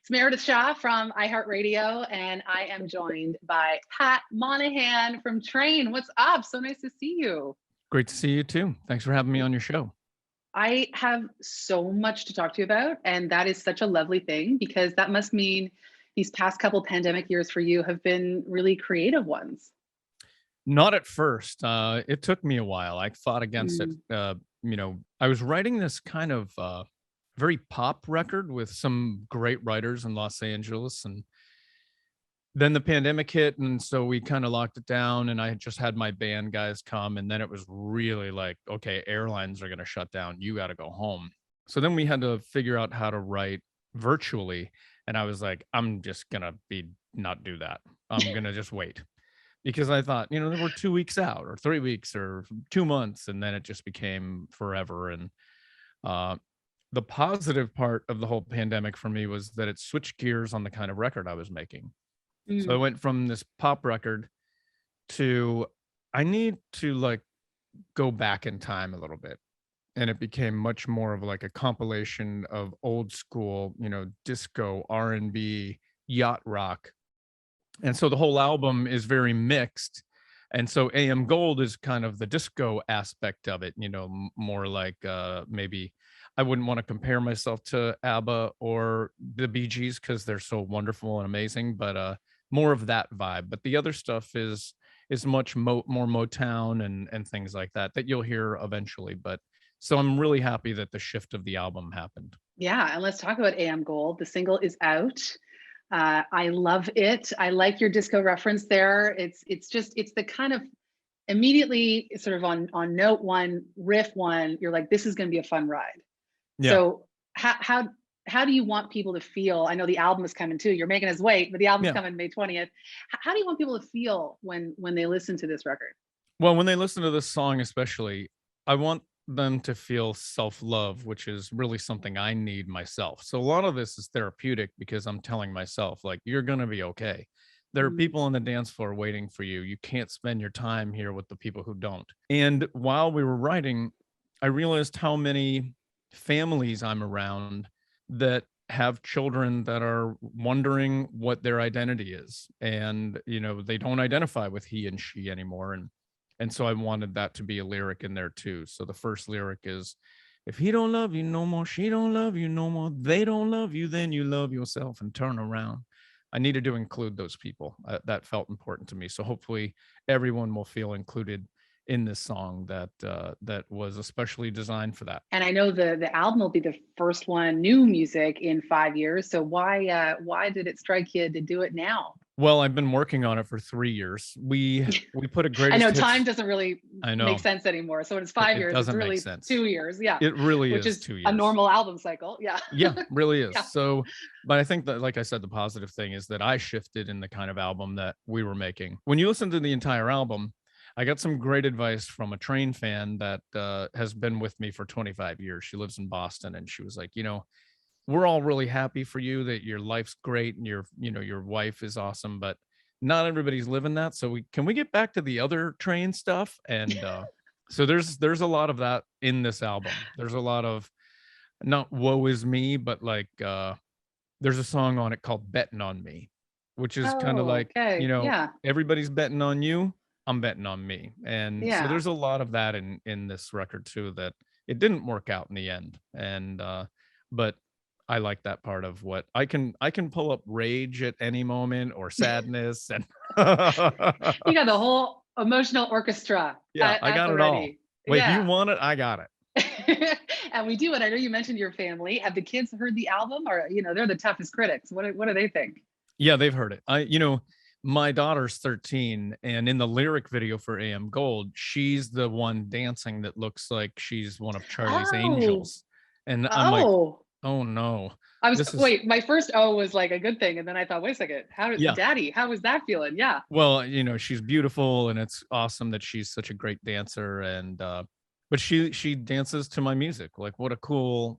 It's Meredith Shaw from iHeartRadio, and I am joined by Pat Monahan from Train. What's up? So nice to see you. Great to see you too. Thanks for having me on your show. I have so much to talk to you about, and that is such a lovely thing because that must mean these past couple pandemic years for you have been really creative ones. Not at first. It took me a while. I fought against it. I was writing this kind of very pop record with some great writers in Los Angeles, and then the pandemic hit, and so we kind of locked it down, and I just had my band guys come, and then it was really like, okay, airlines are going to shut down. You got to go home. So then we had to figure out how to write virtually, and I was like, I'm just going to not do that. I'm going to just wait. Because I thought, they were 2 weeks out or 3 weeks or 2 months, and then it just became forever. And the positive part of the whole pandemic for me was that it switched gears on the kind of record I was making. So I went from this pop record to I need to go back in time a little bit. And it became much more of like a compilation of old school, disco, R&B, yacht rock. And so the whole album is very mixed. And so AM Gold is kind of the disco aspect of it, more like maybe I wouldn't want to compare myself to ABBA or the Bee Gees because they're so wonderful and amazing, but more of that vibe. But the other stuff is much more Motown and things like that you'll hear eventually. But so I'm really happy that the shift of the album happened. Yeah, and let's talk about AM Gold. The single is out. I love it. I like your disco reference there. It's the kind of immediately sort of on note one, riff one, you're like, this is going to be a fun ride. Yeah. So how do you want people to feel? I know the album is coming too. You're making us wait, but the album's coming May 20th. How do you want people to feel when they listen to this record? Well, when they listen to this song, especially, I want them to feel self-love, which is really something I need myself. So a lot of this is therapeutic because I'm telling myself, like, you're going to be okay. There are people on the dance floor waiting for you. You can't spend your time here with the people who don't. And while we were writing, I realized how many families I'm around that have children that are wondering what their identity is. And, they don't identify with he and she anymore. And so I wanted that to be a lyric in there too. So the first lyric is, if he don't love you no more, she don't love you no more, they don't love you, then you love yourself and turn around. I needed to include those people. That felt important to me. So hopefully everyone will feel included in this song that was especially designed for that. And I know the album will be the first one, new music in 5 years. So why did it strike you to do it now? Well, I've been working on it for 3 years. We put a greatest I know hits. Time doesn't really make sense anymore. So when it's 5 years, it's really 2 years. Yeah. It really which is 2 years. A normal album cycle. Yeah. Yeah, really is. Yeah. So, but I think that, like I said, the positive thing is that I shifted in the kind of album that we were making. When you listen to the entire album, I got some great advice from a Train fan that has been with me for 25 years. She lives in Boston, and she was like, we're all really happy for you that your life's great and your wife is awesome, but not everybody's living that. So can we get back to the other Train stuff? And so there's a lot of that in this album. There's a lot of not woe is me, but like there's a song on it called Betting on Me, which is kind of like, everybody's betting on you, I'm betting on me. And so there's a lot of that in this record too, that it didn't work out in the end. And but I like that part of what I can pull up rage at any moment or sadness. And you got the whole emotional orchestra. Yeah, I got it all. Wait, you want it? I got it. And we do. And I know you mentioned your family. Have the kids heard the album, or they're the toughest critics? What do they think? Yeah, they've heard it. My daughter's 13, and in the lyric video for AM Gold, she's the one dancing that looks like she's one of Charlie's angels. And I'm like, oh no. My first was like a good thing. And then I thought, wait a second, Daddy, how was that feeling? Yeah. Well, she's beautiful, and it's awesome that she's such a great dancer. And, but she dances to my music. Like, what a cool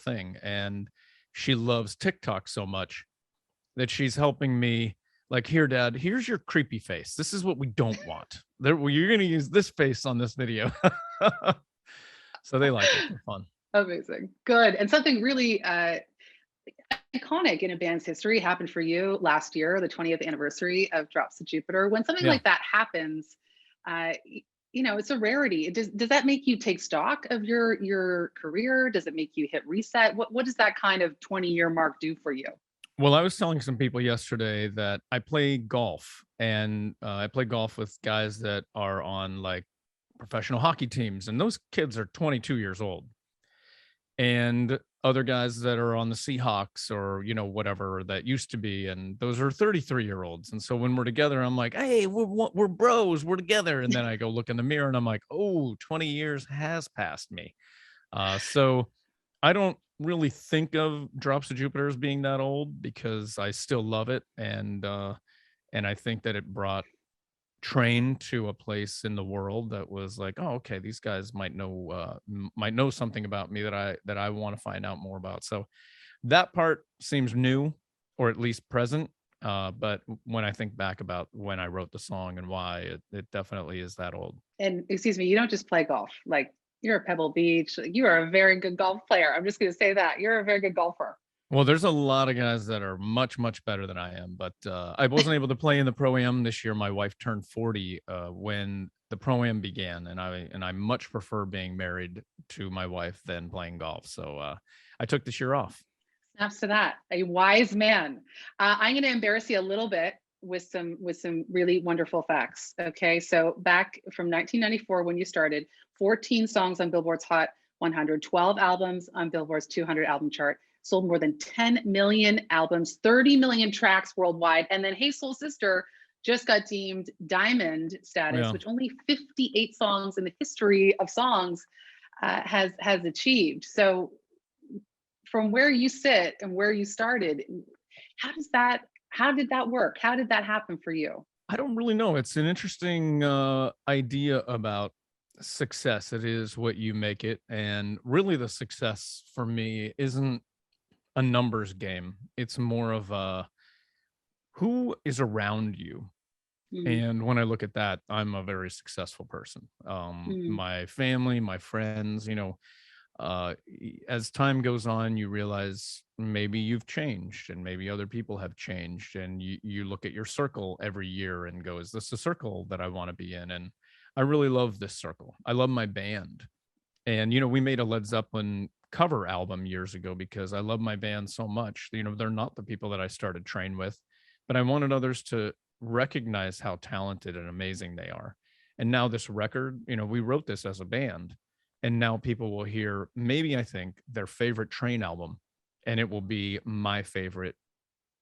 thing. And she loves TikTok so much that she's helping me. Like, here, Dad, here's your creepy face. This is what we don't want. You're going to use this face on this video. So they like it. They're fun. Amazing. Good. And something really iconic in a band's history. Happened for you last year, the 20th anniversary of Drops of Jupiter. When something Yeah. like that happens, it's a rarity. Does that make you take stock of your career? Does it make you hit reset? What does that kind of 20-year mark do for you? Well, I was telling some people yesterday that I play golf, and I play golf with guys that are on like professional hockey teams, and those kids are 22 years old. And other guys that are on the Seahawks or, whatever that used to be, and those are 33-year-olds. And so when we're together, I'm like, hey, we're bros, we're together. And then I go look in the mirror and I'm like, oh, 20 years has passed me. So I don't really think of Drops of Jupiter as being that old because I still love it. And I think that it brought Train to a place in the world that was like, oh, okay, these guys might know something about me that I want to find out more about. So that part seems new, or at least present. But when I think back about when I wrote the song and why, it definitely is that old. And excuse me, you don't just play golf. Like, you're a Pebble Beach. You are a very good golf player. I'm just going to say that you're a very good golfer. Well, there's a lot of guys that are much, much better than I am, but I wasn't able to play in the Pro-Am this year. My wife turned 40 when the Pro-Am began, and I much prefer being married to my wife than playing golf. So I took this year off. Snaps to that. A wise man. I'm going to embarrass you a little bit with some really wonderful facts. Okay, so back from 1994 when you started, 14 songs on Billboard's Hot 100, 12 albums on Billboard's 200 album chart. Sold more than 10 million albums, 30 million tracks worldwide. And then Hey Soul Sister just got deemed diamond status, which only 58 songs in the history of songs has achieved. So from where you sit and where you started, how did that work? How did that happen for you? I don't really know. It's an interesting idea about success. It is what you make it. And really the success for me isn't a numbers game. It's more of a who is around you. And when I look at that, I'm a very successful person. My family, my friends, as time goes on, you realize maybe you've changed and maybe other people have changed. And you look at your circle every year and go, is this a circle that I want to be in? And I really love this circle. I love my band. And, we made a Led Zeppelin cover album years ago because I love my band so much. They're not the people that I started Train with, but I wanted others to recognize how talented and amazing they are. And now this record, we wrote this as a band, and now people will hear maybe I think their favorite Train album, and it will be my favorite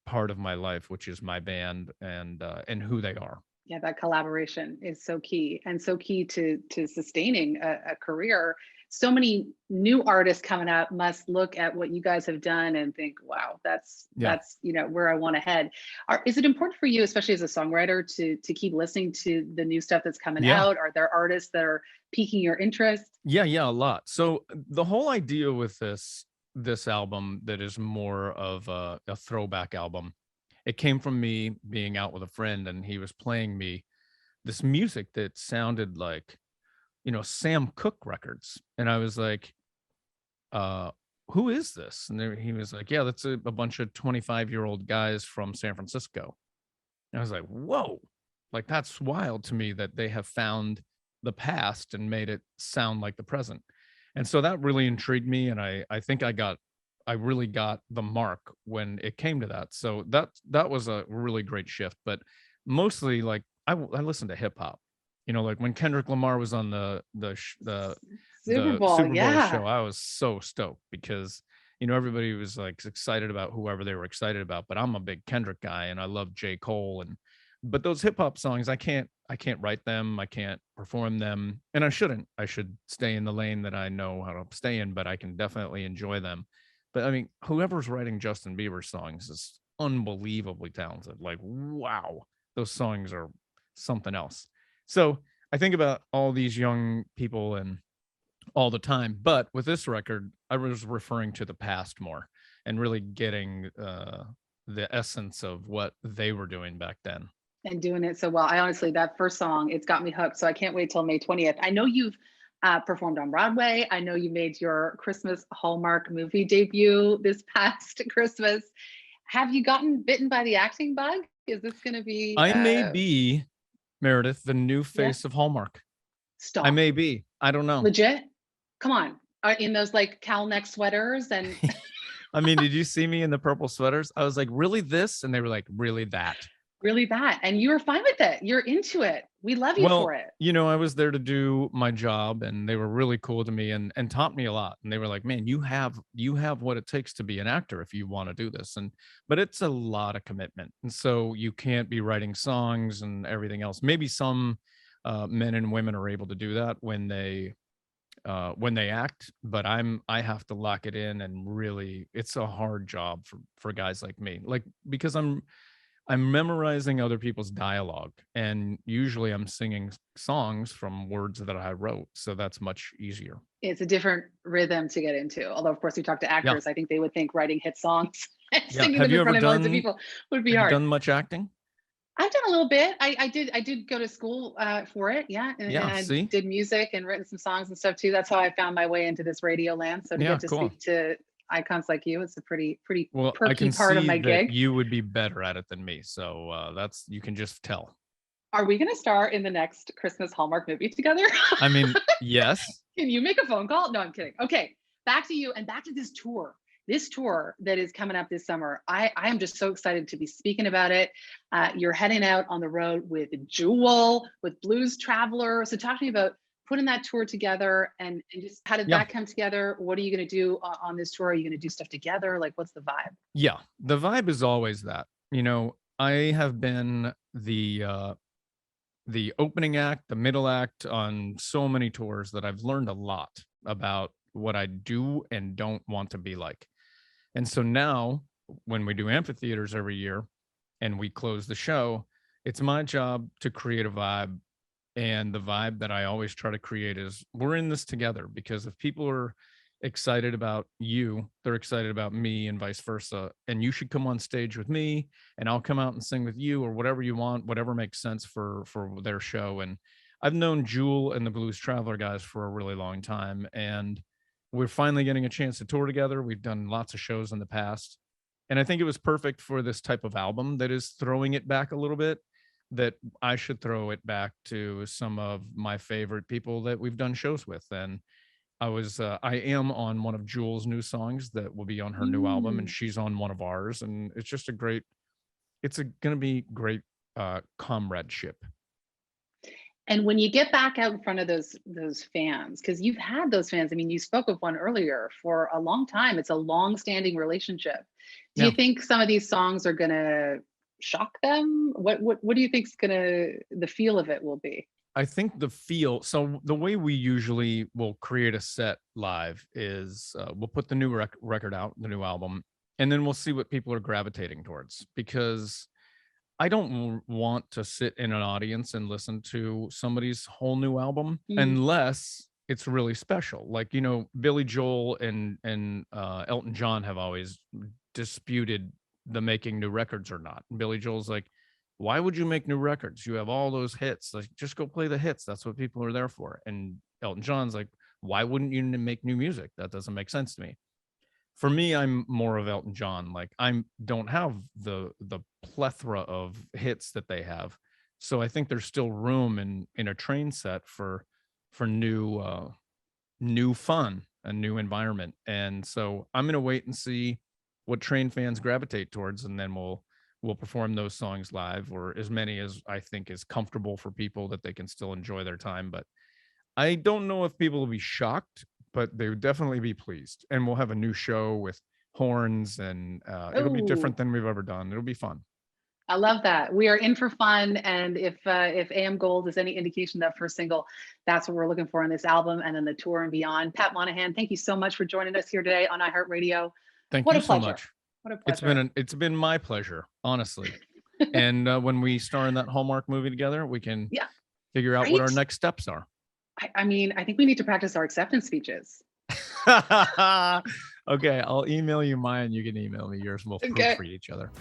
part of my life, which is my band and who they are. Yeah, that collaboration is so key, and so key to sustaining a career. So many new artists coming up must look at what you guys have done and think, wow, that's where I want to head. Is it important for you, especially as a songwriter, to keep listening to the new stuff that's coming out? Are there artists that are piquing your interest? Yeah, a lot. So the whole idea with this album that is more of a throwback album, it came from me being out with a friend, and he was playing me this music that sounded like, Sam Cooke records. And I was like, who is this? And he was like, yeah, that's a bunch of 25-year-old guys from San Francisco. And I was like, whoa, like that's wild to me that they have found the past and made it sound like the present. And so that really intrigued me. And I think I really got the mark when it came to that. So that was a really great shift. But mostly, like I listened to hip hop. Like when Kendrick Lamar was on the Super Bowl show, I was so stoked because everybody was like excited about whoever they were excited about. But I'm a big Kendrick guy, and I love J. Cole. But those hip hop songs, I can't write them, I can't perform them, and I shouldn't. I should stay in the lane that I know how to stay in. But I can definitely enjoy them. But I mean, whoever's writing Justin Bieber songs is unbelievably talented. Like, wow, those songs are something else. So I think about all these young people and all the time. But with this record, I was referring to the past more and really getting the essence of what they were doing back then. And doing it so well. I honestly, that first song, it's got me hooked. So I can't wait till May 20th. I know you've performed on Broadway. I know you made your Christmas Hallmark movie debut this past Christmas. Have you gotten bitten by the acting bug? Is this going to be? I may be, Meredith, the new face of Hallmark. Stop. I may be. I don't know. Legit? Come on. In those like cowl neck sweaters and. I mean, did you see me in the purple sweaters? I was like, really this? And they were like, really that? Really that. And you were fine with it. You're into it. We love you for it. You know, I was there to do my job, and they were really cool to me and taught me a lot. And they were like, man, you have what it takes to be an actor if you want to do this. But it's a lot of commitment. And so you can't be writing songs and everything else. Maybe some men and women are able to do that when they act, but I have to lock it in, and really it's a hard job for guys like me, like, because I'm memorizing other people's dialogue, and usually I'm singing songs from words that I wrote, so that's much easier. It's a different rhythm to get into, although of course you talk to actors, I think they would think writing hit songs and singing them in front of millions of people would be hard. Have you done much acting? I've done a little bit. I did go to school for it. Yeah. And I did music and written some songs and stuff too. That's how I found my way into this radio land. So to get to speak to icons like you, it's a pretty perky part of my gig. You would be better at it than me. So you can just tell. Are we going to star in the next Christmas Hallmark movie together? I mean, yes. Can you make a phone call? No, I'm kidding. Okay. Back to you and back to this tour. This tour that is coming up this summer, I am just so excited to be speaking about it. You're heading out on the road with Jewel, with Blues Traveler. So talk to me about putting that tour together and just how did that come together? What are you going to do on this tour? Are you going to do stuff together? Like, what's the vibe? Yeah, the vibe is always that. You know, I have been the opening act, the middle act on so many tours that I've learned a lot about what I do and don't want to be like. And so now when we do amphitheaters every year and we close the show, it's my job to create a vibe. And the vibe that I always try to create is we're in this together, because if people are excited about you, they're excited about me, and vice versa. And you should come on stage with me and I'll come out and sing with you, or whatever you want, whatever makes sense for their show. And I've known Jewel and the Blues Traveler guys for a really long time, and we're finally getting a chance to tour together. We've done lots of shows in the past, and I think it was perfect for this type of album that is throwing it back a little bit, that I should throw it back to some of my favorite people that we've done shows with. And I am on one of Jewel's new songs that will be on her new album, and she's on one of ours, and it's just going to be great comradeship. And when you get back out in front of those fans, because you've had those fans, I mean, you spoke of one earlier for a long time. It's a long-standing relationship. Do you think some of these songs are going to shock them? What do you think the feel of it will be? I think the feel, so the way we usually will create a set live is we'll put the new record out, the new album, and then we'll see what people are gravitating towards, because I don't want to sit in an audience and listen to somebody's whole new album unless it's really special. Like, you know, Billy Joel and Elton John have always disputed the making new records or not. Billy Joel's like, why would you make new records? You have all those hits. Like, just go play the hits. That's what people are there for. And Elton John's like, why wouldn't you make new music? That doesn't make sense to me. For me, I'm more of Elton John. Like, I don't have the plethora of hits that they have. So I think there's still room in a train set for new fun, a new environment. And so I'm going to wait and see what train fans gravitate towards, and then we'll perform those songs live, or as many as I think is comfortable for people that they can still enjoy their time. But I don't know if people will be shocked, but they would definitely be pleased. And we'll have a new show with horns, and it'll be different than we've ever done. It'll be fun. I love that. We are in for fun. And if AM Gold is any indication, that first single, that's what we're looking for in this album and then the tour and beyond. Pat Monahan, thank you so much for joining us here today on iHeartRadio. Thank you so much. What a pleasure. It's been my pleasure, honestly. And when we star in that Hallmark movie together, we can figure out what our next steps are. I mean, I think we need to practice our acceptance speeches. Okay, I'll email you mine. You can email me yours. We'll proof for each other.